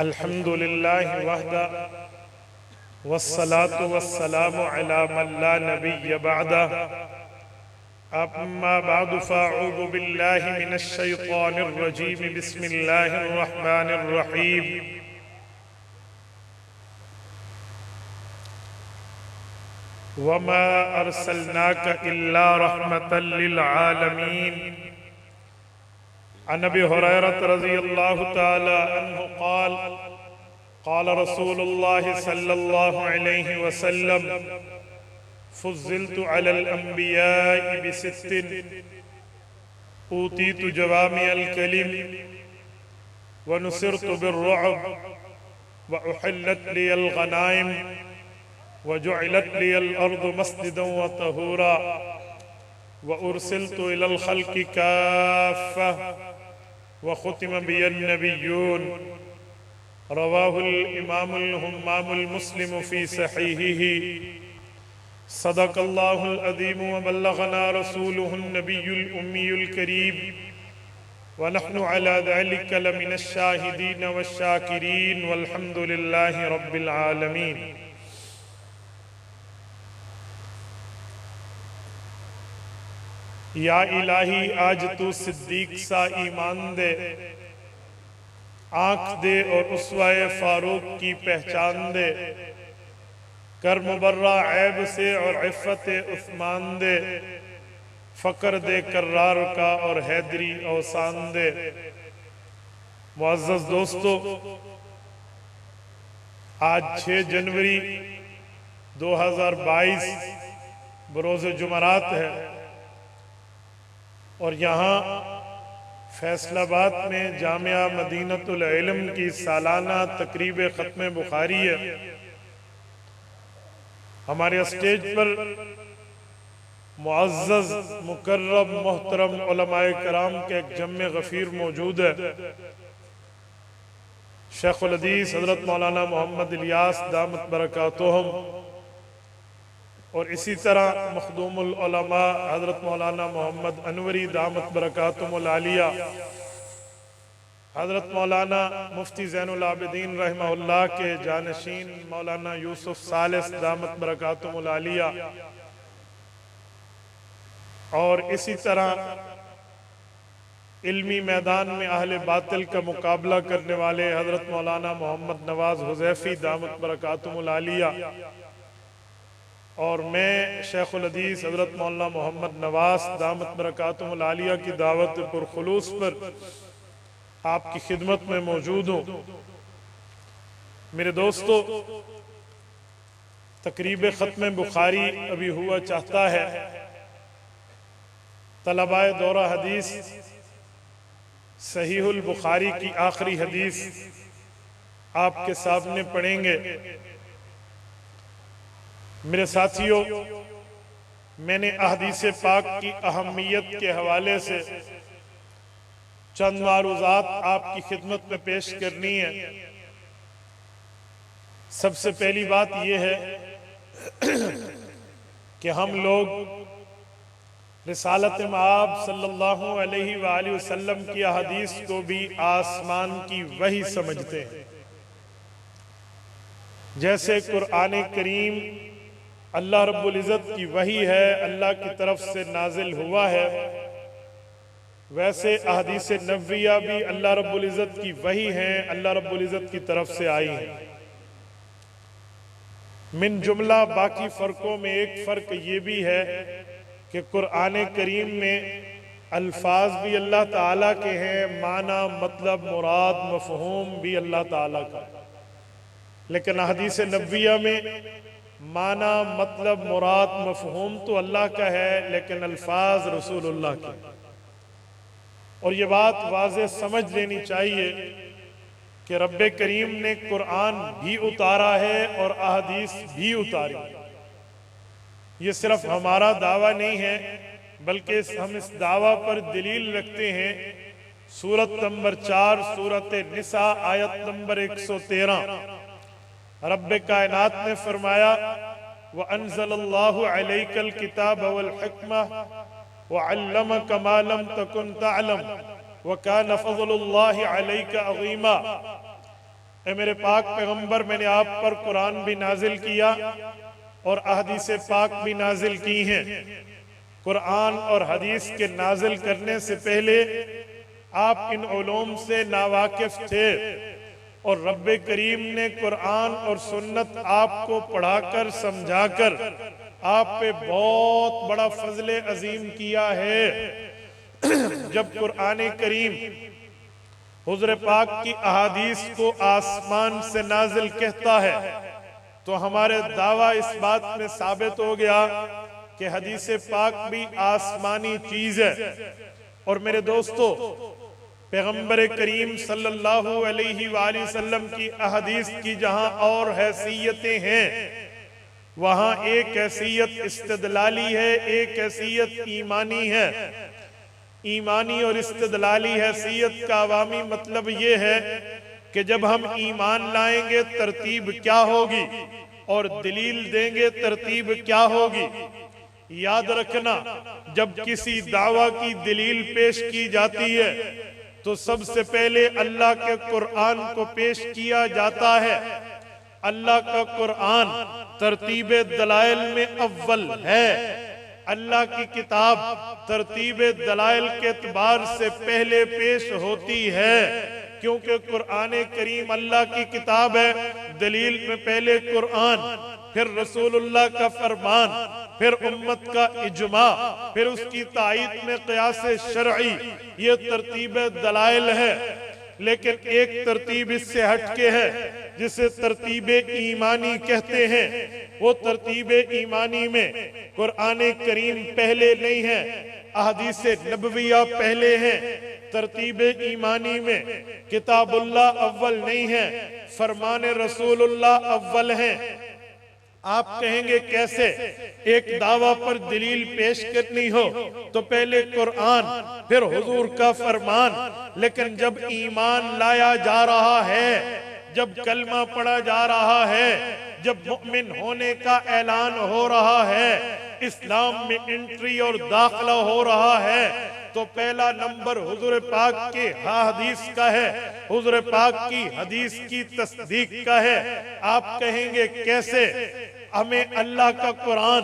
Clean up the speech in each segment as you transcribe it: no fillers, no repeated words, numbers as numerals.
अल्हम्दुलिल्लाहि वहदा वस्सलातु वस्सलामु अला मन ला नबिय्य बअदा। अम्मा बअदु फ़अऊज़ु बिल्लाहि मिनश शैतानिर रजीम। बिस्मिल्लाहिर रहमानिर रहीम। वमा अर्सलनाका इल्ला रहमतल लिल आलमीन। अन अबी हुरैरह रज़ियल्लाहु तआला अन्हु क़ाल क़ाल रसूलुल्लाह सल्लल्लाहु अलैहि वसल्लम फ़ुज़्ज़िलतु अलल अंबिया'i बिसित्तिन ऊतीतु जवामिअल कलिम व नुसिरतु बिर्रुअब व उहिल्लत लियल गनाइम व जुइलत लियल अर्दु मस्जिदन व तहूरा व उर्सिलतु इलल खल्क़ि काफ़्फ़ा व खुतिम बियन नबिय्यून। रवाहुल इमामुल हुम्मामुल मुस्लिम फ़ी सहीहिही। सदक़ल्लाहुल अज़ीम व बल्लग़ना रसूलुहुन नबियुल उम्मियुल करीम व नहनु अला ज़ालिका लमिनश शाहिदीन वश्शाकिरीन वल्हम्दुलिल्लाहि रब्बिल आलमीन। या इलाही आज तू सिद्दीक सा ईमान दे, आँख दे और उसवाए फारूक की पहचान दे, कर मुबर्रा ऐब से और इफ़्फ़त उस्मान दे, फ़क्र दे कर्रार का और हैदरी औसान दे। मुअज़्ज़ज़ दोस्तों, आज 6 जनवरी 2022 बरोज़ जुमरात है और यहाँ फैसलाबाद में जामिया मदीनतुल इल्म की सालाना तकरीब ख़त्म बुखारी है। हमारे स्टेज पर मुअज़्ज़ज़ मुकर्रम मोहतरम उलमाए कराम के एक जम्मे गफ़ीर मौजूद है। शेखुल हदीस हज़रत मौलाना मोहम्मद इलियास दामत बरकातुहुम और इसी तरह मखदूमुल उलमा हज़रत मौलाना मोहम्मद अनवरी दामत बरकातुहुल आलिया, हज़रत मौलाना मुफ्ती ज़ैनुल आबिदीन रहमहुल्लाह के जानशीन मौलाना यूसुफ सालिस दामत बरकातुहुल आलिया और इसी तरह इल्मी मैदान में अहले बातिल का मुकाबला करने वाले हज़रत मौलाना मोहम्मद नवाज हुज़ैफ़ी दामत बरकातुहुल आलिया और मैं शेखुल हदीस हज़रत मौलाना मोहम्मद नवाज दामत बरकातुहुल आलिया की दावत पुरखुलूस पर आपकी खिदमत में मौजूद हूँ। मेरे दोस्तों, तकरीब ख़त्म बुखारी अभी हुआ चाहता है। तलबाए दौरा हदीस सहीहुल बुखारी की आखिरी हदीस आपके सामने पढ़ेंगे। मेरे साथियों, मैंने अहदीस पाक की अहमियत के हवाले से चंद मारूज़ात आपकी खिदमत में पेश करनी है। सबसे पहली बात यह है कि हम लोग रिसालत मआब सल्लल्लाहु अलैहि वालैहि वसल्लम की अहदीस को भी आसमान की वही समझते हैं। जैसे कुरान करीम अल्लाह रब्बुल इज़्ज़त की वही है, अल्लाह की तरफ से नाजिल हुआ है, वैसे अहदीस नबविया भी अल्लाह रब्बुल इज़्ज़त की वही है, अल्लाह रब्बुल इज़्ज़त की तरफ से आई है। मिन जुमला बाकी फ़र्कों में एक फ़र्क ये भी है कि कुरान करीम में अल्फाज भी अल्लाह ताला के हैं, माना मतलब मुराद मफ़हूम भी अल्लाह ताला का, लेकिन अहदीस नबविया में माना मतलब मुराद मफ़हूम तो अल्लाह का है, लेकिन अल्फाज रसूलुल्लाह के। और ये बात वाज़े समझ लेनी चाहिए कि रब्बे करीम ने कुरान भी उतारा है और अहदीस भी उतारी। ये सिर्फ हमारा दावा नहीं है, बल्कि हम इस दावा पर दलील रखते हैं। सूरत नंबर 4 सूरत निसा आयत नंबर 113 रब्बे कायनात ने फरमाया, व अंज़लल्लाहु अलैकल किताब वल हिक्मा व अल्लमका मा लम तकुन तअलम व कान फ़ज़लुल्लाहि अलैका अज़ीमा। ए मेरे पाक पैगंबर, मैंने आप पर कुरान भी नाजिल किया और अहदीस पाक भी नाजिल की हैं। कुरान और हदीस के नाजिल करने से पहले आप इन उलूम से नावाकिफ थे और रब्बे करीम ने कुरान और सुन्नत आपको पढ़ाकर समझाकर आप पे बहुत बड़ा फजले अजीम किया है। जब कुरान करीम हुज़ुर पाक की अहादीस को आसमान से नाजिल कहता है तो हमारे दावा इस बात में साबित हो गया कि हदीस पाक भी आसमानी चीज है। और मेरे दोस्तों, पैगंबर करीम सल्लल्लाहु अलैहि वसल्लम की अहदीस की जहां और हैसियतें हैं, वहां एक हैसियत इस्तिदलाली है, एक हैसियत ईमानी है। ईमानी और इस्तिदलाली हैसियत का अवामी मतलब ये है कि जब हम ईमान लाएंगे तरतीब क्या होगी और दलील देंगे तरतीब क्या होगी। याद रखना, जब किसी दावा की दलील पेश की जाती है तो सबसे पहले अल्लाह के कुरान को पेश किया जाता है। अल्लाह का कुरान तरतीब दलाइल में अव्वल है। अल्लाह की किताब तरतीब दलाइल के एतबार से पहले पेश होती है, क्योंकि कुरान करीम अल्लाह की किताब है। दलील में पहले कुरान, फिर रसूलुल्लाह का फरमान, फिर उम्मत का इजमा, फिर उसकी तायीद में क़ियास शरई। ये तरतीब दलाइल है। लेकिन एक तरतीब इससे हटके है जिसे तरतीब ईमानी कहते हैं। वो तरतीब ईमानी में कुरान करीम पहले नहीं है, अहदीस नबविया पहले हैं। तरतीब ईमानी में किताबुल्लाह अव्वल नहीं है, फरमान रसूलुल्लाह अव्वल है। आप कहेंगे कैसे? एक दावा पर दलील पेश करनी हो तो पहले कुरान, फिर हुजूर का फरमान। लेकिन जब ईमान लाया जा रहा है, जब कलमा पढ़ा जा रहा है, जब मुमिन होने का ऐलान हो रहा है, इस्लाम में एंट्री और दाखिला हो रहा है, तो पहला नंबर हुजूर पाक के हदीस का है, हुजूर पाक की हदीस की तस्दीक का है। आप कहेंगे कैसे? हमें अल्लाह का कुरान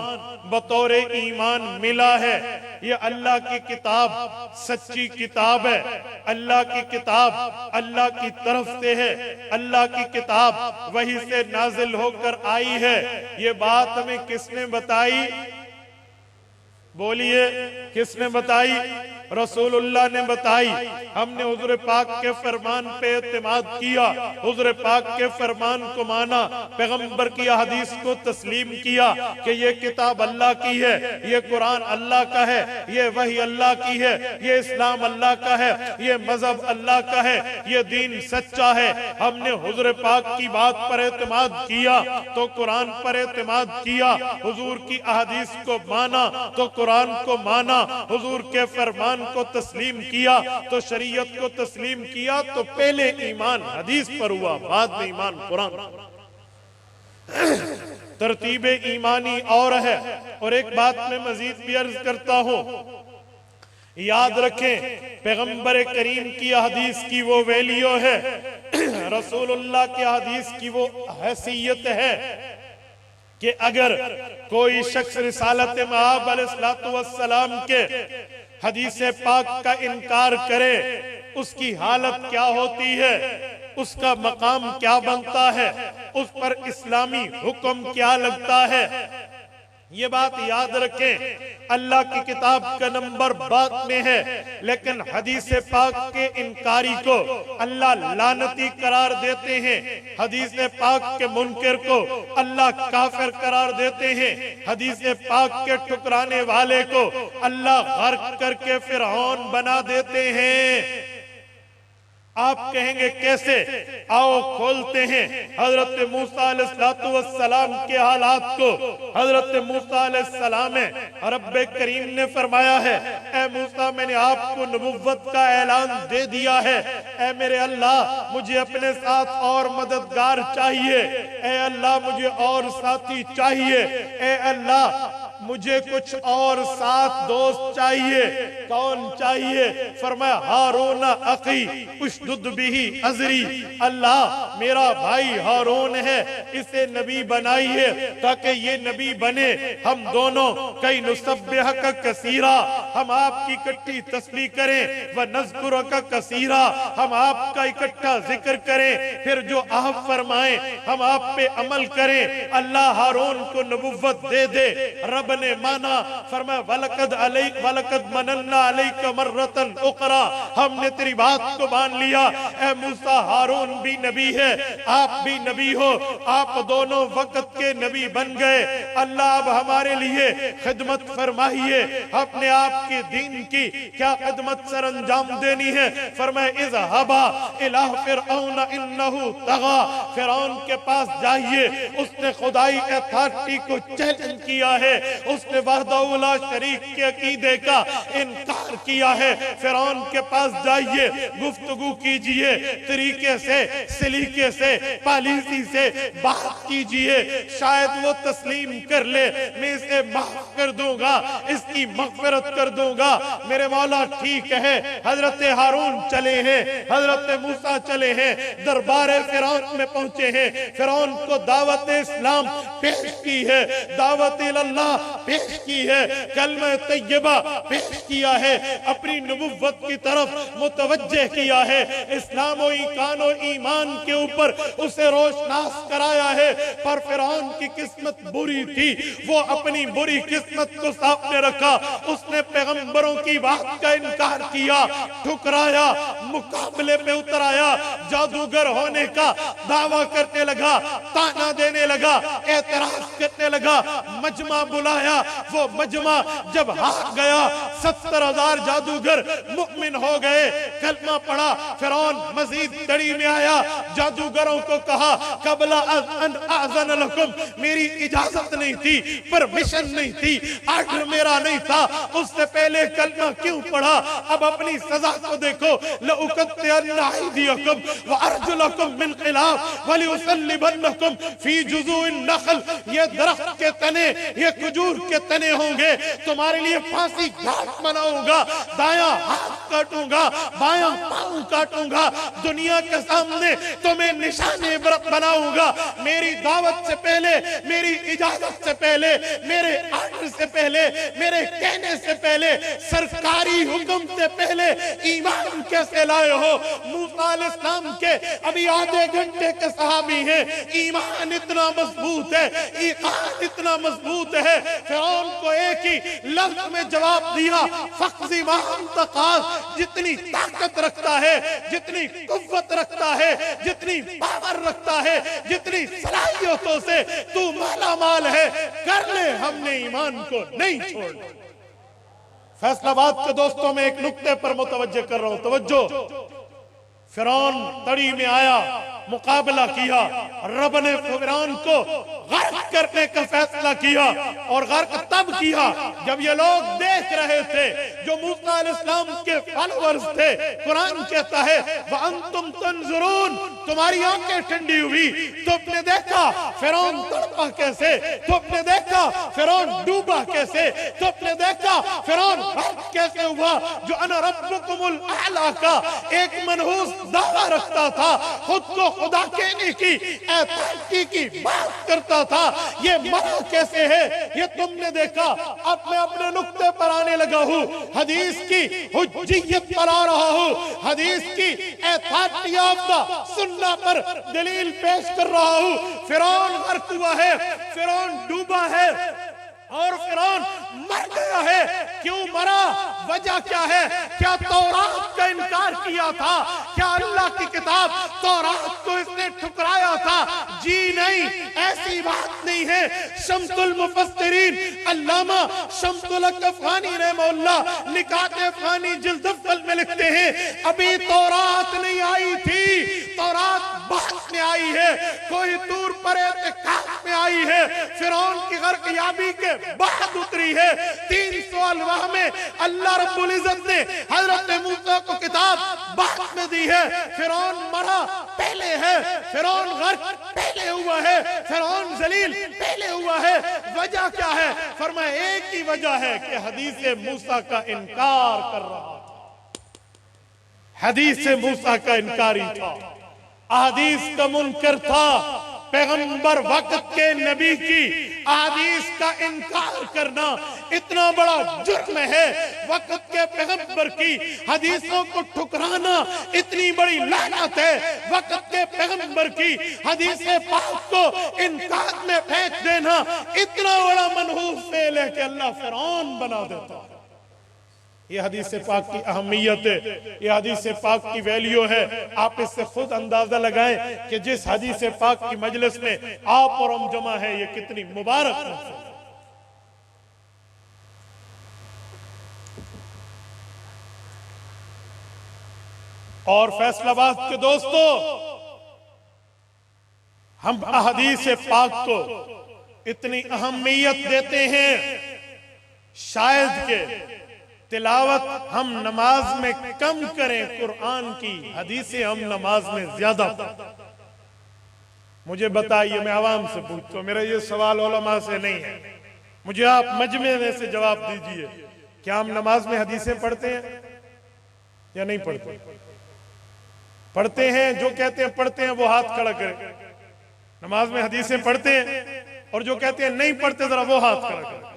बतौर ईमान मिला है। ये अल्लाह की किताब सच्ची किताब है। अल्लाह की किताब अल्लाह की तरफ से है। अल्लाह की किताब वही से नाजिल होकर आई है। ये बात हमें किसने बताई? बोलिए, किसने बताई? रसूलुल्लाह ने बताई। हमने हुजूर पाक के फरमान पे एतमाद किया, हुजूर पाक के फरमान को माना, पैगंबर की हदीस को तस्लीम किया कि ये किताब अल्लाह की है, ये कुरान अल्लाह का है, ये वही अल्लाह की है, ये इस्लाम अल्लाह का है, ये मजहब अल्लाह का है, ये दीन सच्चा है। हमने हुजूर पाक की बात पर एतमाद किया तो कुरान पर एतमाद किया, हुजूर की अहदीस को माना तो कुरान को माना, हुजूर के फरमान को तस्लीम किया तो शरीयत को तस्लीम किया। तो पहले ईमान हदीस पर हुआ, बाद में ईमान कुरान। तरतीब ईमानी और है। और एक बात मैं मजीद भी अर्ज करता हूं, याद रखें, पैगंबर करीम की हदीस की वो वैल्यू है, रसूलुल्लाह की हदीस की वो हैसियत है कि अगर कोई शख्स रिसालत मआब अलैहिस्सलातु वस्सलाम के हदीस पाक का इनकार करे, उसकी हालत क्या होती है, उसका मकाम क्या बनता है, उस पर इस्लामी हुक्म क्या लगता है। ये बात याद रखें। अल्लाह की किताब का नंबर बाद में है, लेकिन हदीस पाक के इनकारी को अल्लाह लानती करार देते हैं। हदीस पाक के मुनकर को अल्लाह काफिर करार देते हैं। हदीस पाक के ठुकराने वाले को अल्लाह गर्क करके फिरौन बना देते हैं। आप कहेंगे कैसे? आओ खोलते हैं हजरत मूसा अलैहिस्सलाम के हालात को। हजरत मूसा अलैहिस्सलाम है, रब्बे करीम ने फरमाया है, ए मूसा मैंने आपको नबुव्वत का ऐलान दे दिया है। ए मेरे अल्लाह, मुझे अपने साथ और मददगार चाहिए। ए अल्लाह, मुझे और साथी चाहिए। ए अल्लाह, मुझे कुछ और साथ दोस्त चाहिए। कौन चाहिए? फरमाया हारून अखी उशदुद बिही अजरी, अल्लाह मेरा भाई हारून है, इसे नबी बनाइए ताकि ये नबी बने। हम दोनों कई नुसब्बिह का कसीरा, हम आपकी इकट्ठी तस्बीह करें, व नज़कुर का कसीरा, हम आपका इकट्ठा जिक्र करें, फिर जो आप फरमाएं हम आप पे अमल करें। अल्लाह हारून को नबुव्वत दे दे। रब ने माना, फरमाया वलकद मनन्ना अलैका मर्रतन उखरा, हमने तेरी बात को मान लिया। ए मूसा, हारून भी नबी है, आप भी नबी हो, आप दोनों वक्त के नबी बन गए। अल्लाह अब हमारे लिए खिदमत फरमाइए। अपने आप के दीन की क्या खिदमत सर अंजाम देनी है? फरमाया इज़हबा इला फिरऔन इन्नहु तगा, फिरौन के पास जाइए, उसने खुदाई अथॉरिटी को चैलेंज किया है, उसने वहदहु ला शरीक के अकीदे का इनकार किया है। फिरौन के पास जाइए, गुफ्तगू कीजिए, तरीके से, सलीके से, पॉलिसी से बात कीजिए, शायद वो तस्लीम कर ले। मैं इसे माफ कर दूंगा, इसकी मगफिरत कर दूंगा। मेरे मौला ठीक है। हजरत हारून चले हैं, हजरत मूसा चले हैं, दरबार फिरौन में पहुंचे हैं, फिरौन को दावत इस्लाम पेश की है, दावत इल्लाह पेश की है, कलमा तैयबा पेश किया है, अपनी नबुव्वत की तरफ मुतवज्जे किया है, इस्लाम और ईकान और ईमान के ऊपर उसे रोशनास कराया है। पर फिरौन की किस्मत बुरी थी, वो अपनी बुरी किस्मत को सामने रखा, उसने पैगंबरों की बात का इनकार किया, ठुकराया, मुकाबले पे उतर आया, जादूगर होने का दावा करने लगा, ताना देने लगा, एतराज करने लगा, मजमा बुलाया। वो मजमा जब हार गया, 70,000 जादूगर मुमिन हो गए, कलमा पढ़ा। फिरौन मजीद तड़ी में आया, जादूगरों को कहा कबला अन आज़न लकुम, मेरी इजाजत नहीं थी, परमिशन नहीं थी, आर्डर मेरा नहीं था, उससे पहले कलमा क्यों पढ़ा? अब अपनी सजा को देखो। लउकत्तिअन्ना अयदियकुम व अर्जुलकुम मिन खिलाफ व लिउसल्लिबन्नकुम फी जुज़ूइन नखल, ये दरख्त के तने, ये खजूर के तने होंगे, तुम्हारे लिए फांसी घाट बनाऊंगा, दायां हाथ काटूंगा, बायां पांव काटूंगा, दुनिया के सामने तुम्हें निशाने बनाऊंगा। मेरी दावत से पहले, मेरी इजाजत से पहले, मेरे आर्डर से पहले, मेरे कहने से पहले, सरकारी हुक्म से पहले ईमान कैसे लाए हो? मूसा अलैहिस्सलाम के अभी आधे घंटे के सहाबी हैं, ईमान इतना मजबूत है, ईमान इतना मजबूत है। फिरौन को एक ही लफ्ज में जवाब दिया, फख्ज़ी मान तकास, जितनी ताकत रखता है, जितनी कुव्वत रखता है, जितनी पावर रखता है, जितनी सलाहियतों से तू माला माल है, कर ले, हमने ईमान को नहीं छोड़ना। फैसलाबाद के दोस्तों में एक नुक्ते पर मुतवज्जे कर रहा हूं, तवज्जो। फिरौन तड़ी में आया, मुकाबला किया, रब ने फिरौन को गर्क करने का फैसला किया, और गर्क तब किया जब ये लोग देख रहे थे, जो मूसा अलैहिस्सलाम के फॉलोअर्स थे। कुरान कहता है वअंतुम तंजुरून, तुम्हारी आंखें ठंडी हुई, तुमने देखा फिरौन तड़पा कैसे, तुमने देखा फिरौन डूबा कैसे, तुमने देखा फिरौन गर्क कैसे हुआ। जो अना रब्बुकुमुल आला का एक मनहूस दावा रखता था, खुद को खुदा कहने की अथॉरिटी की बात करता था, ये मरा कैसे है, ये तुमने देखा। अब मैं अपने नुक्ते पर आने लगा हूँ, हदीस की हुज्जियत पर आ रहा हूँ, हदीस की अथॉरिटी ऑफ द सुन्ना पर दलील पेश कर रहा हूँ। फिरौन गर्क हुआ है, फिरौन डूबा है, और फिरौन मर गया है। क्यों मरा? वजह क्या है? क्या तौरात का इनकार किया था? क्या अल्लाह की किताब तौरात को इसने ठुकराया था? जी नहीं, ऐसी बात नहीं है। शम्सुल मुफस्सिरीन अल्लामा शम्सुल अफ़गानी रहमहुल्लाह निकात अफ़गानी जिल्द अव्वल में लिखते हैं, अभी तौरात नहीं आई थी, तौरात बाद में आई है। कोई तूर पर इत्तिकाफ में आई है, फिरौन की गर्कयाबी के बाद उतरी है। 300 अलवाह में अल्लाह रब्बुल इज्जत ने हजरत मूसा को किताब बाद में दी है। फिरौन मरा पहले है, फिरौन गर्क पहले हुआ है, फिरौन जलील पहले हुआ है। वजह क्या है? फरमाया एक ही वजह है कि हदीस मूसा का इनकार कर रहा था, हदीस मूसा का इनकारी था, अहदीस का मुनकर था। पैगंबर वक्त के नबी की अहदीस का इनकार करना इतना बड़ा जुर्म है। वक्त के पैगंबर की हदीसों को ठुकराना इतनी बड़ी लानत है। वक्त के पैगंबर की हदीस पाक को इनकार में फेंक देना इतना बड़ा मनहूस फेल है कि अल्लाह फिरौन बना देता। ये हदीस पाक की अहमियत है, ये हदीस पाक की वैल्यू है। आप इससे खुद अंदाजा लगाएं कि जिस हदीस पाक की मजलिस में आप और हम जमा है, ये कितनी मुबारक है। और फैसलाबाद के दोस्तों, हम हदीस पाक को इतनी अहमियत देते हैं, शायद के तिलावत हम नमाज में कम करें कुरान की, हदीसें हम नमाज में ज्यादा। मुझे बताइए, मैं आवाम से पूछता हूं, मेरा ये सवाल उलमा से नहीं है, मुझे आप मजमे में से जवाब दीजिए, क्या हम नमाज में हदीसें पढ़ते हैं या नहीं पढ़ते? पढ़ते हैं। जो कहते हैं पढ़ते हैं वो हाथ खड़ा करें। नमाज में हदीसें पढ़ते हैं, और जो कहते हैं नहीं पढ़ते जरा वो हाथ खड़ा करें।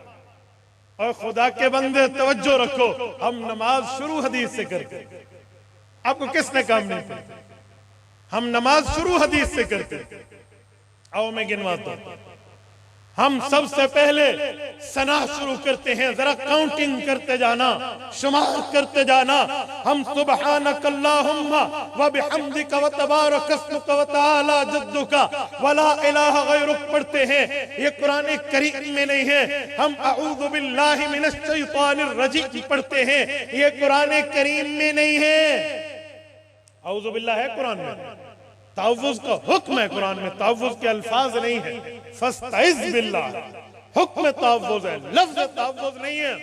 और खुदा के बंदे तवज्जो रखो, हम नमाज शुरू हदीस से करते हैं। आपको किसने काम नहीं करते? हम नमाज शुरू हदीस से करते हैं। आओ मैं गिनवाता हूं। हम सबसे पहले सना शुरू करते हैं, जरा काउंटिंग करते जाना, शुमार करते जाना। हम सुब्हानक अल्लाहुम्मा व बिहम्दिका व तबारक अस्मुका व तआला जद्दुका व ला इलाहा गैरुक पढ़ते हैं। ये कुरान करीम में नहीं है। हम अऊज़ु बिल्लाहि मिनश शैतानिर रजीम पढ़ते हैं, ये कुरान करीम में नहीं है। अऊज़ु बिल्लाह है कुरान में, तावुज़ का हुक्म है कुरान में, तावुज़ के अल्फाज नहीं है। फस्तइज़ बिल्लाह हुक्म तावुज़ है, लफ्ज़ तावुज़ नहीं है।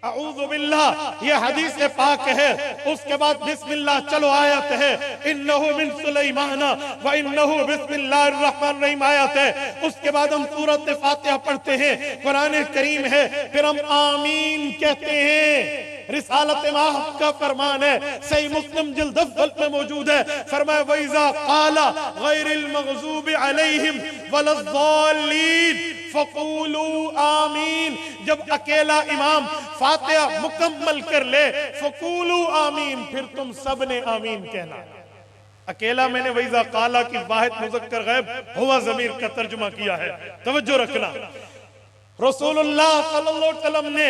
अऊज़ु बिल्लाह ये हदीस पाक है। उसके बाद बिस्मिल्लाह चलो आयत है, इन्नहु मिन सुलैमाना व इन्नहु बिस्मिल्लाहिर रहमानिर रहीम आयत है। उसके बाद हम सूरत फातिहा पढ़ते हैं, कुरान करीम है। फिर हम आमीन कहते हैं। रिसालत माहब का फरमान है, सही मुस्लिम जिल्द अव्वल में मौजूद है। फरमाया वइज़ा क़ाला गैरिल मग़ज़ूबि अलैहिम वलज़्ज़ालीन फ़क़ूलू आमीन। जब अकेला इमाम फातिहा मुकम्मल कर ले, फ़क़ूलू आमीन, फिर तुम सब ने आमीन कहना। अकेला मैंने वइज़ा क़ाला की वाहिद मुज़क्कर गैब हुआ ज़मीर का तर्जुमा किया है, तवज्जो रखना। रसूलुल्लाह सल्लल्लाहु अलैहि वसल्लम ने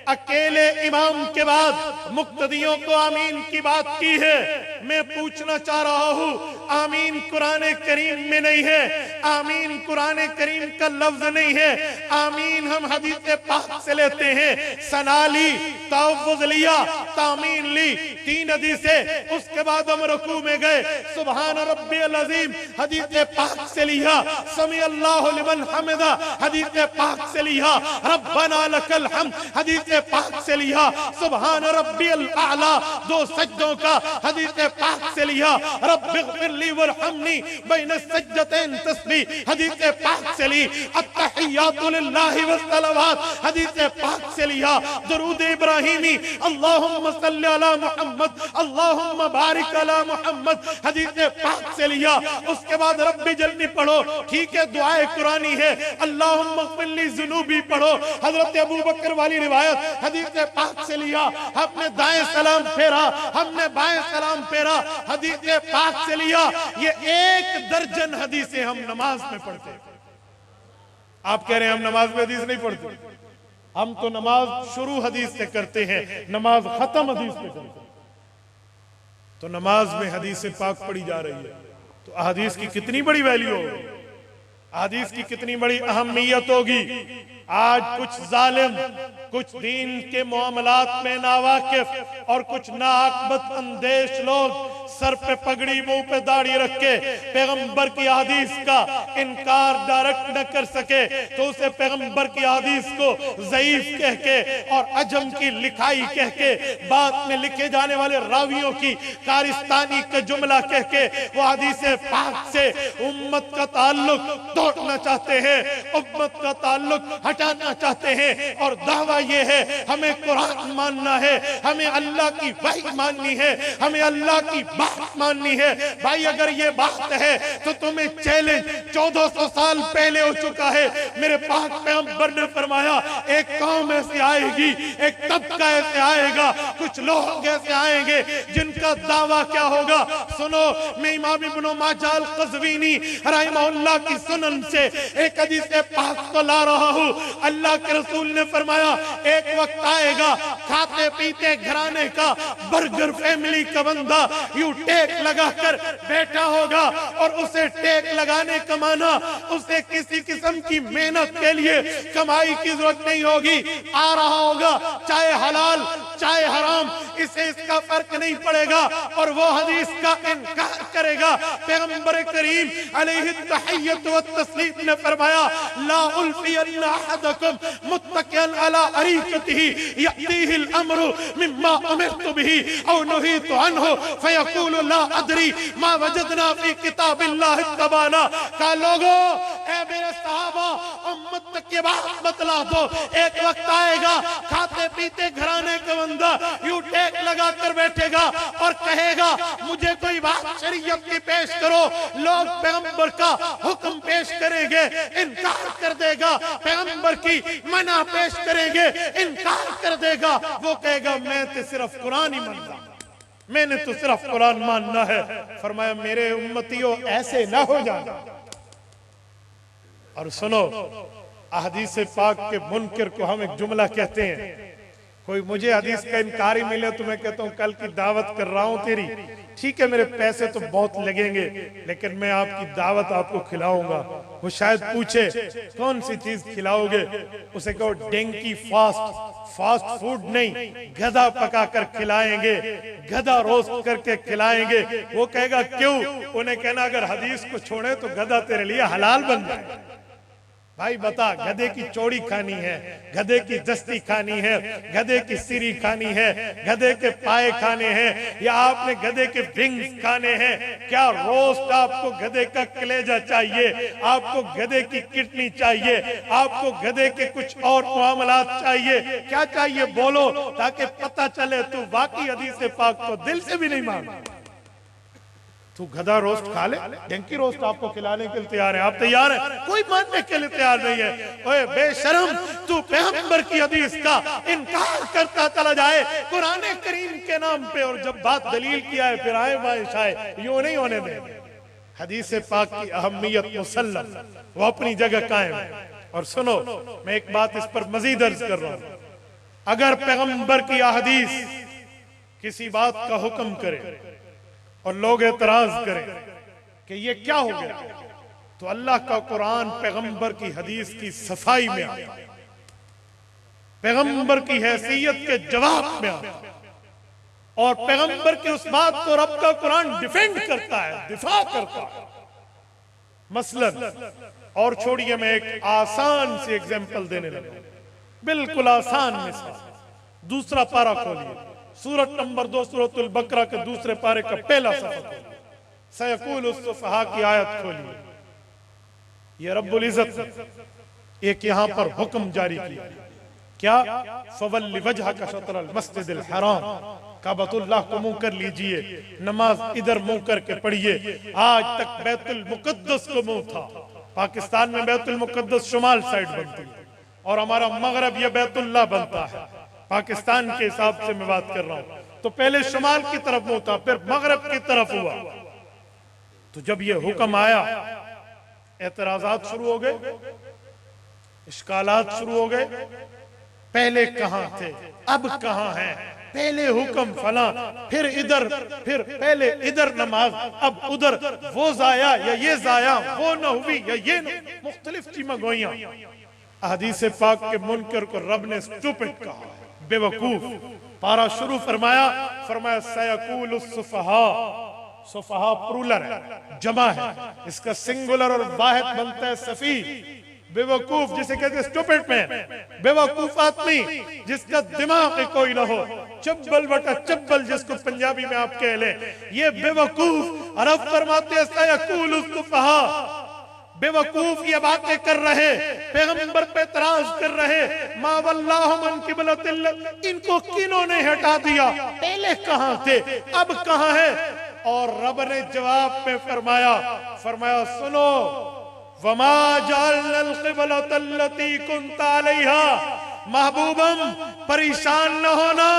अकेले इमाम के बाद मुक्तदियों को आमीन की बात की है। मैं पूछना चाह रहा हूं, आमीन कुरान करीम में नहीं है, आमीन कुरान करीम का लफ्ज नहीं है। आमीन हम हदीस पाक से लेते हैं। सना ली, तावुज़ लिया, तामीन ली, 3 हदीसें। उसके बाद हम रुकू में गए, सुभान रब्बियल अज़ीम हदीस पाक से लिया, समी अल्लाहु लिमन हमिदा हदीस पाक से लिया, रब्बना लकल हम्द हदीस पाक से लिया, सुभान रब्बियल आला 2 सजदों का हदीस पाक से लिया, रब्बिग़फिरली वरहमनी बैन सज्जतैन तस्बीह हदीस पाक से ली, अत्तहियातु लिल्लाहि वस्सलावात हदीस पाक से लिया, दुरूद इब्राहिमी अल्लाहुम्मा सल्लि अला मुहम्मद अल्लाहुम्मा बारिक अला मुहम्मद हदीस पाक से लिया। उसके बाद रब्बी जल्नी पढ़ो, ठीक है, दुआए कुरानी है, अल्लाहुम्मा ग़फिरली ज़ुनूबी पढ़ो, हजरत अबू बकर वाली रिवायत हदीस पाक से लिया। हमने दाएं सलाम फेरा, हमने बाएं सलाम फेरा, हदीस पाक से लिया। ये 1 दर्जन हदीसें हम नमाज में पढ़ते हैं। आप कह रहे हैं हम नमाज में हदीस नहीं पढ़ते? हम तो नमाज शुरू हदीस से करते हैं, नमाज खत्म हदीस से करते हैं। तो नमाज में हदीस पाक पढ़ी जा रही है, तो हदीस की कितनी बड़ी वैल्यू होगी, हदीस की कितनी बड़ी अहमियत होगी। आज कुछ जालिम, कुछ दीन के मामलात में नावाकिफ और कुछ नाअक्बत अंदेश लोग सर पे पगड़ी मुंह पे दाढ़ी रख के पैगंबर की हदीस का इनकार डायरेक्ट न कर सके तो उसे पैगंबर की हदीस को ज़ईफ कह के और अजम की लिखाई कह के बाद में लिखे जाने वाले रावियों की कारिस्तानी का जुमला कह के वो हदीस पाक से उम्मत का ताल्लुक तोड़ना चाहते हैं, उम्मत का ताल्लुक हटाना चाहते हैं। और दावा ये है हमें कुरान मानना है, हमें अल्लाह की वही माननी है, हमें अल्लाह की बात माननी है। भाई अगर ये बात है तो तुम्हें चैलेंज 1400 साल पहले हो चुका है। मेरे पाक पैगंबर ने फरमाया एक कौम ऐसी आएगी, एक तबका ऐसे आएगा, कुछ लोग ऐसे आएंगे जिनका दावा क्या होगा। सुनो, मैं इमाम इब्न माजा अल-क़ज़वीनी रहमहुल्लाह की सुनन से एक हदीस पाक को ला रहा हूँ। अल्लाह के रसूल ने फरमाया एक वक्त आएगा खाते पीते घराने का बर्गर फैमिली का बंदा यूं टेक लगाकर बैठा होगा और उसे टेक लगाने का माना उसे किसी किस्म की मेहनत के लिए कमाई की जरूरत नहीं होगी। आ रहा होगा चाहे हलाल चाहे हराम, इसे इसका फर्क नहीं पड़ेगा और वो हदीस का इनकार करेगा। पैगंबर करीम अलैहि तहिय्यत व तस्लीम ने फरमाया ला उल्फियन्ना अहदकुम मुत्तकियन अला अरीकतिही यअतीहि अल-अम्रु मिम्मा उमिरतु बिही औ नुहीतु अन्हु फयक़ूलु ला अदरी मा वजदना फी किताबिल्लाहि तबाना। का लोगों, ए मेरे सहाबा, उम्मत तक ये बात बतला दो, एक वक्त आएगा खाते पीते घराने का बंदा यूं टेक लगा कर बैठेगा और कहेगा मुझे कोई बात शरीयत की पेश करो। लोग पैगंबर का हुक्म पेश करेंगे, इनकार कर देगा। पैगंबर की मना पेश करेंगे, इनकार कर देगा। वो कहेगा मैं तो सिर्फ कुरान ही मानता, मैंने तो सिर्फ कुरान मानना है। फरमाया मेरे उम्मतियों ऐसे ना हो जाना। और सुनो, हदीस पाक के मुनकिर को हम एक जुमला कहते हैं। कोई मुझे हदीस का इनकारी मिले तो मैं कहता हूँ कल की दावत कर रहा हूँ तेरी, ठीक है मेरे पैसे तो बहुत लगेंगे लेकिन मैं आपकी दावत आपको खिलाऊंगा। वो शायद पूछे कौन सी चीज खिलाओगे, उसे कहो डेंकी फास्ट फूड नहीं, गधा पका कर खिलाएंगे, गधा रोस्ट करके खिलाएंगे। वो कहेगा क्यों? उन्हें कहना अगर हदीस को छोड़े तो गधा तेरे लिए हलाल बन जाए। भाई बता, गधे की चौड़ी खानी है, गधे की दस्ती खानी है, गधे की सिरी खानी है, गधे के पाए खाने हैं, या आपने गधे के विंग्स खाने हैं? क्या रोस्ट आपको गधे का कलेजा चाहिए, आपको गधे की किडनी चाहिए, आपको गधे के कुछ और मामलात चाहिए? क्या चाहिए बोलो, ताकि पता चले तू वाकई हदीस पाक को दिल से भी नहीं मानता। तू गधा रोस्ट खा ले, डेंकी रोस्ट आपको खिलाने के लिए तैयार है, आप तैयार हैं? कोई मानने के लिए तैयार नहीं है। ओए बेशरम, तू पैगंबर की हदीस का इनकार करता चला जाए कुरान करीम के नाम पे, और जब बात दलील की आए फिर आए बाशाए, यूं नहीं होने दे। हदीस पाक की अहमियत मुसल्लम, वो अपनी जगह कायम है। और सुनो, मैं एक बात इस पर मजीद अर्ज कर रहा हूं, अगर पैगंबर की हदीस किसी बात का हुक्म करे और लोग एतराज करें कि ये क्या हो गया, तो अल्लाह का कुरान पैगंबर की हदीस की सफाई में आता है, पैगंबर की हैसियत के जवाब में आता है, और पैगंबर की उस बात को रब का कुरान डिफेंड करता है, दिफा करता है। मसलन, और छोड़िए, मैं एक आसान सी एग्जांपल देने लगा, बिल्कुल आसान मिसाल। दूसरा पारा खोलिए, सूरत नंबर 2 सूरतुल बकरा के दूसरे पारे का पहला सफा, सयक़ूलु सुफ़हा की आयत खोलिए। ये रब्बुल इज़्ज़त एक यहाँ पर हुक्म जारी किया, क्या? फ़वल्लि वजहका शत्रल मस्जिदिल हराम, काबतुल्लाह को मुंह कर लीजिए, नमाज इधर मुंह करके पढ़िए। आज तक बैतुल मुक़द्दस को मुंह था, पाकिस्तान में बैतुल मुक़द्दस शुमाल साइड बनती है और हमारा मगरब ये बैतुल्लाह बनता है। पाकिस्तान के हिसाब से मैं बात कर रहा हूं, तो पहले शुमाल की तरफ मुंह था, फिर मगरब की तरफ हुआ। तो जब ये हुक्म आया, एतराजात शुरू हो गए, इश्कालात शुरू हो गए। पहले कहां थे, अब कहां हैं? पहले हुक्म फला, फिर इधर, फिर पहले इधर नमाज, अब उधर, वो जाया या ये जाया, वो न हुई या ये न, मुख्तलिफ चीमगोइयां। हदीस पाक के मुनकर को रब ने स्टूपिड कहा, बेवकूफ। पारा शुरू फरमाया सयक़ूलु सुफ़हा, सुफहा प्लूरल है, जमा है, इसका सिंगुलर और वाहिद बनता है सफी। बेवकूफ जिसे कहते हैं स्टूपिड मैन, बेवकूफ आदमी जिसका दिमाग कोई ना हो, चब्बल बटा चब्बल जिसको पंजाबी में आप कह ले, ये बेवकूफ। अरब फरमाते हैं बेवकूफ ये बातें कर रहे, पैगंबर पे तराज कर रहे, मा वल्लाहु मन किबलतिल, इनको किन्हों ने हटा दिया, पहले कहां थे अब कहां है। और रब ने जवाब में फरमाया सुनो, वमा जअलनल क़िबलतल्लती कुन्ता अलैहा, महबूबम परेशान न होना,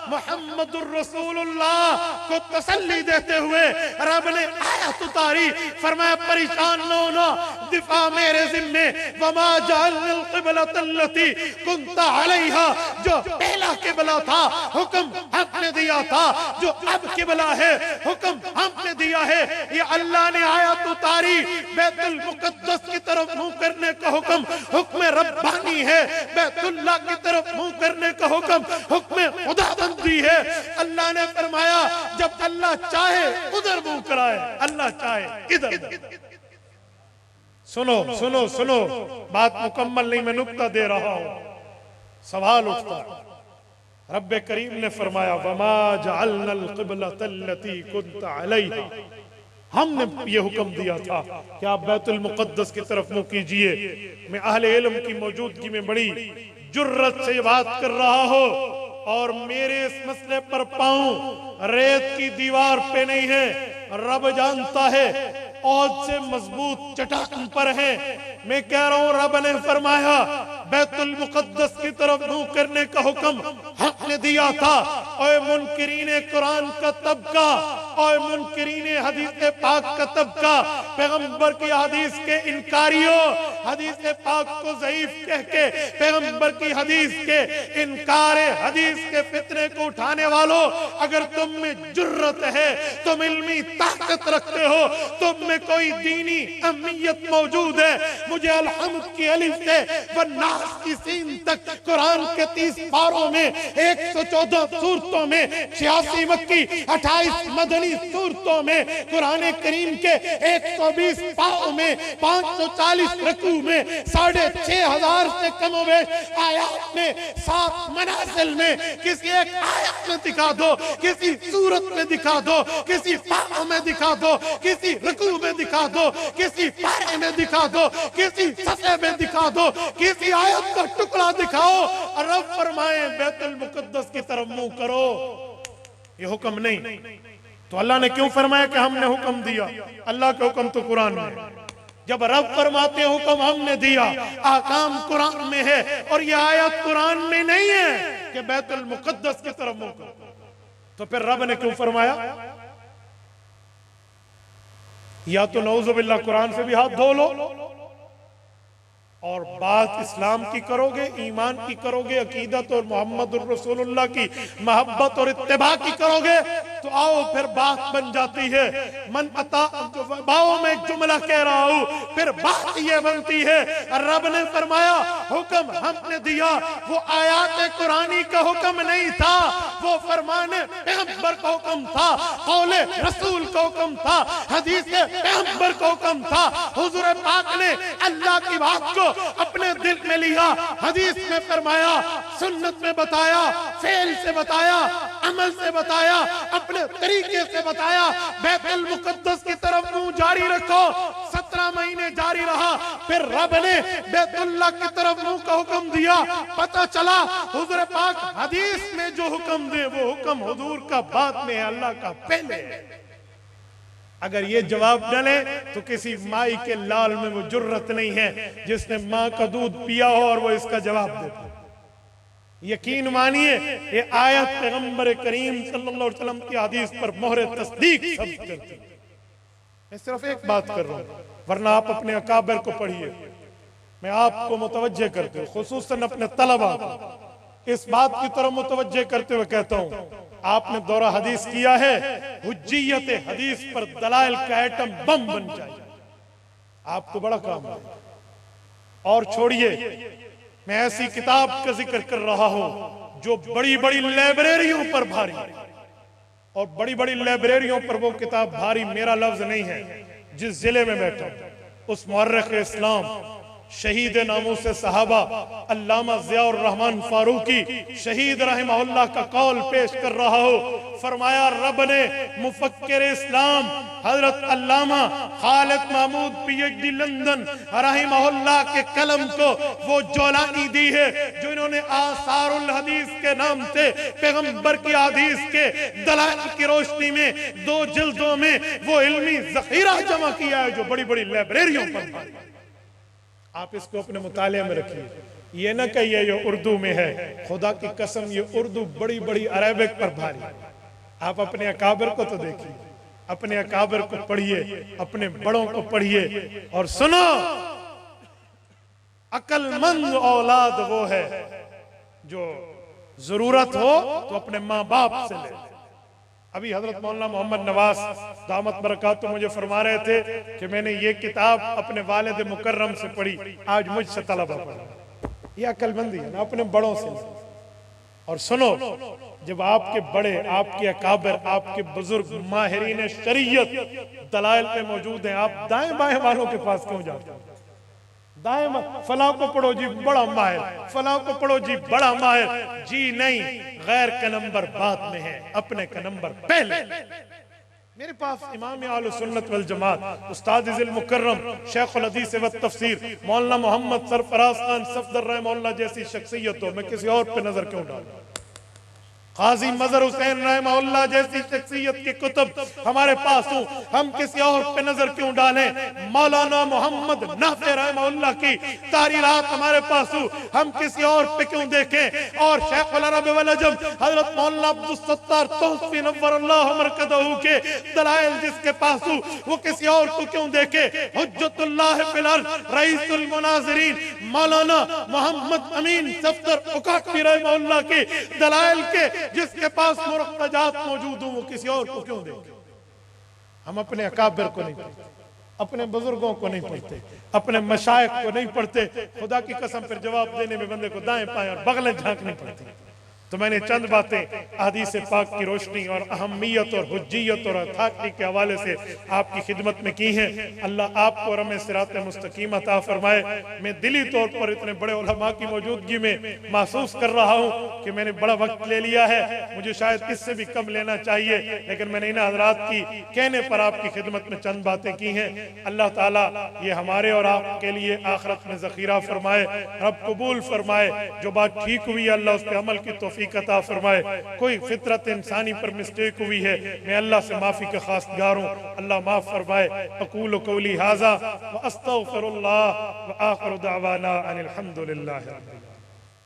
मुहम्मदुर रसूलुल्लाह को तसल्ली देते हुए रब ने आयत उतारी, फरमाया परेशान न होना, दिफा मेरे जिम्मे। वमा जअलनल क़िबलतल्लती कुन्ता अलैहा, जो पहला किबला था हुक्म हमने दिया था, जो अब किबला है हुक्म हमने दिया है। ये अल्लाह ने आयत उतारी, बैतुल मुक़द्दस की तरफ मुंह करने का हुक्म रब्बानी है, बैतुल्लाह की तरफ मुंह करने का हुक्म खुदाबंदी है। अल्लाह ने फरमाया जब अल्लाह चाहे उधर मुंह कराए, अल्लाह चाहे इधर। सुनो सुनो सुनो, बात मुकम्मल नहीं, मैं नुक्ता दे रहा हूं। सवाल उठता, रब्बे करीम ने फरमाया वमा जअलनल क़िबलतल्लती कुन्ता अलैहा, हमने ये हुक्म दिया था कि आप बैतुल मुक़द्दस की तरफ मुंह कीजिए। मैं अहले इल्म की मौजूदगी में बड़ी जुर्रत से बात कर रहा हो, और मेरे इस मसले पर पाऊं रेत की दीवार पे नहीं है, रब जानता है और से मजबूत चट्टान पर है। मैं कह रहा हूं रब ने फरमाया बैतुल मुक़द्दस की तरफ मुंह करने का हुक्म हमने दिया था। और मुनकिरीन कुरान का तबका और मुनकिरीन हदीस पाक का तबका, पैगंबर की हदीस के इनकारियों, हदीस पाक को ज़ईफ कह के पैगंबर की हदीस के इनकार हदीस के फितने को उठाने वालों, अगर तुम में जुर्रत है, तुम इल्मी ताकत रखते हो, तुम में कोई दीनी अहमियत मौजूद है, मुझे अलहम्द की अलिफ से वन्नास की सीन तक कुरान के 30 पारों में 114 सूरतों में 86 मक्की 28 मदनी सूरतों में कुरान करीम के 120 पाओ में 540 रकू में 6500 से कमोबेश आयात में 7 मनाजिल में किसी एक आयत में दिखा दो, किसी सूरत में दिखा दो, किसी पाओ में दिखा दो, किसी रकू में दिखा दो, किसी पारे में दिखा दो, किसी सफ़े में दिखा दो, किसी आयत का टुकड़ा दिखाओ और रब फरमाए बैतुल मुक़द्दस की तरफ मुंह करो। ये हुक्म नहीं तो अल्लाह ने क्यों फरमाया कि हमने हुक्म दिया? अल्लाह का हुक्म तो कुरान में, जब रब फरमाते हुक्म हमने दिया, आकाम कुरान में है, और ये आयत कुरान में नहीं है कि बैतुल मुक़द्दस की तरफ मुंह करो, तो फिर रब ने क्यों फरमाया? या तो नऊज़ु बिल्लाह कुरान से भी हाथ धो लो और बात इस्लाम की करोगे, ईमान की करोगे, अकीदत और मोहम्मदुर रसूलुल्लाह की मोहब्बत और इत्तिबा की करोगे, तो आओ फिर बात बन जाती है। मन अता बाओ में एक जुमला कह रहा हूं, फिर बात ये बनती है। रब ने फरमाया हुक्म हमने दिया, वो आयात कुरानी का हुक्म नहीं था, वो फरमाने पैगंबर का हुक्म था, कौले रसूल का हुक्म था, हदीस पैगंबर का हुक्म था। हुजूर पाक ने अल्लाह की बात को अपने दिल में लिया, हदीस में फरमाया, सुन्नत में बताया, फेल से बताया, अमल से बताया, अपने तरीके से बताया। बैतुल मुक़द्दस की तरफ मुंह जारी रखो, 17 महीने जारी रहा, फिर रब ने बैतुल्लाह की तरफ मुंह का हुक्म दिया। पता चला हुजूर पाक हदीस में जो हुक्म दे वो हुक्म हुजूर का बाद में है, अल्लाह का पहले है। अगर ये जवाब न ले तो किसी माई के लाल में वो जुर्रत नहीं है जिसने माँ का दूध पिया हो और वो इसका जवाब दे। यकीन मानिए ये आयत पैगंबर करीम सल्लल्लाहु अलैहि वसल्लम की हदीस पर मोहर तस्दीक सब करती है। मैं सिर्फ एक बात कर रहा हूँ, वरना आप अपने अकाबर को पढ़िए। मैं आपको मुतवज्जे करते हुए, खुसूसन अपने तलबा को इस बात की तरफ मुतवज्जे करते हुए कहता हूँ, आपने दौरा हदीस किया है, हुज्जियत हदीस पर दलाइल का एटम बम बन जाए, आपको बड़ा काम है। और छोड़िए, मैं ऐसी किताब का जिक्र कर रहा हूं जो बड़ी बड़ी लाइब्रेरियों पर भारी और बड़ी बड़ी लाइब्रेरियों पर वो किताब भारी, मेरा लफ्ज नहीं है, जिस जिले में बैठा उस मुअर्रिख इस्लाम शहीद नामूस सहाबा अल्लामा ज़ियाउर रहमान फारूकी शहीद रहमहुल्लाह का कौल पेश कर रहा हो। फरमाया रब ने मुफक्किर इस्लाम हजरत अल्लामा खालिद महमूद पीएचडी लंदन रहमहुल्लाह के कलम को वो जौलानी दी है जो इन्होंने आसारुल हदीस के नाम से पैगंबर की हदीस के दलाइल की रोशनी में 2 जिल्दों में वो इल्मी ज़ख़ीरा जमा किया है जो बड़ी बड़ी लाइब्रेरियों पर। आप इसको अपने मुताले में रखिए, ये ना कहिए ये उर्दू में है, खुदा की कसम ये उर्दू बड़ी बड़ी अरबिक पर भारी। आप अपने अकाबिर को तो देखिए, अपने अकाबिर को पढ़िए, अपने बड़ों को पढ़िए और सुनो, अक्लमंद औलाद वो है जो जरूरत हो तो अपने माँ बाप से ले। अभी हजरत मौलाना मोहम्मद नवाज दामत बरकातहू मुझे फरमा रहे थे कि मैंने ये किताब अपने वालिद मुकर्रम से पढ़ी, आज मुझसे तलबा पढ़ा। ये अक्लमंदी है ना, अपने बड़ों से। और सुनो, जब आपके बड़े, आपके अकाबिर, आपके बुजुर्ग माहिरीन शरीयत दलाइल पे मौजूद हैं, आप दाएं बाएं वालों के पास क्यों जाते हैं? दाएं फलां को पढ़ो जी बड़ा माहिर, फलां को पढ़ो जी बड़ा माहिर। जी नहीं, गैर का नंबर बाद में है, अपने का नंबर पहले। मेरे पास इमाम आले सुन्नत वल जमात उस्ताद इज़िल मुकर्रम शेखुल हदीस व तफसीर मौलाना मोहम्मद सरफराज खान सफदर रहमहुल्लाह जैसी शख्सियत हो, मैं किसी और पे नजर क्यों डालूं? काजी मजहर हुसैन रहमहुल्लाह जैसी शख्सियत की कुतुब हमारे पास हो, हम किसी और पे नजर क्यों डालें? मौलाना मोहम्मद नाफे रहमहुल्लाह की तारीरात हमारे पास हो, हम किसी और पे क्यों देखें? और शेखुल अरब वल अजम हजरत मौलाना अब्दुल सत्तार तौसीफी नव्वरल्लाहु मरकदहू के दलाइल जिसके पास हो, वो किसी और को क्यों देखे? हुज्जतुल्लाह फिल अर्ज़ रईसुल मुनाज़िरीन मौलाना मोहम्मद अमीन सफदर उकाकी रहमहुल्लाह के दलाइल के जिसके पास मुरक्कजात मौजूद हो, वो किसी और को क्यों देंगे? हम अपने अकाबिर को नहीं पढ़ते, अपने बुजुर्गों को नहीं पढ़ते, अपने मशाइख को नहीं पढ़ते। खुदा की कसम फिर जवाब देने में बंदे को दाएं बाएं और बगलें झांकनी पड़ती। तो मैंने चंद बातें हदीस पाक की रोशनी और अहमियत और हुज्जियत और अथॉरिटी के हवाले से आपकी खिदमत में की हैं। अल्लाह आपको और हमें सिरात मुस्तकीम अता फरमाए। मैं दिली तौर पर इतने बड़े उलमा की मौजूदगी में महसूस कर रहा हूँ कि मैंने बड़ा वक्त ले लिया है, मुझे शायद इससे भी कम लेना चाहिए, लेकिन मैंने इन हजरात की कहने पर आपकी खिदमत में चंद बातें की हैं। अल्लाह ताला ये हमारे और आपके लिए आखिरत में ज़ख़ीरा फरमाए, रब कबूल फरमाए। जो बात ठीक हुई है अल्लाह उस पर अमल की तौफीक अता फरमाए। कोई फितरत इंसानी पर मिस्टेक हुई है, मैं अल्लाह से माफी का खासगार हूँ, अल्लाह माफ फरमाए। अक़ूलु क़ौली हाज़ा व अस्तग़फ़िरुल्लाह व आख़िरु दअवाना अनिल हम्दुलिल्लाहि।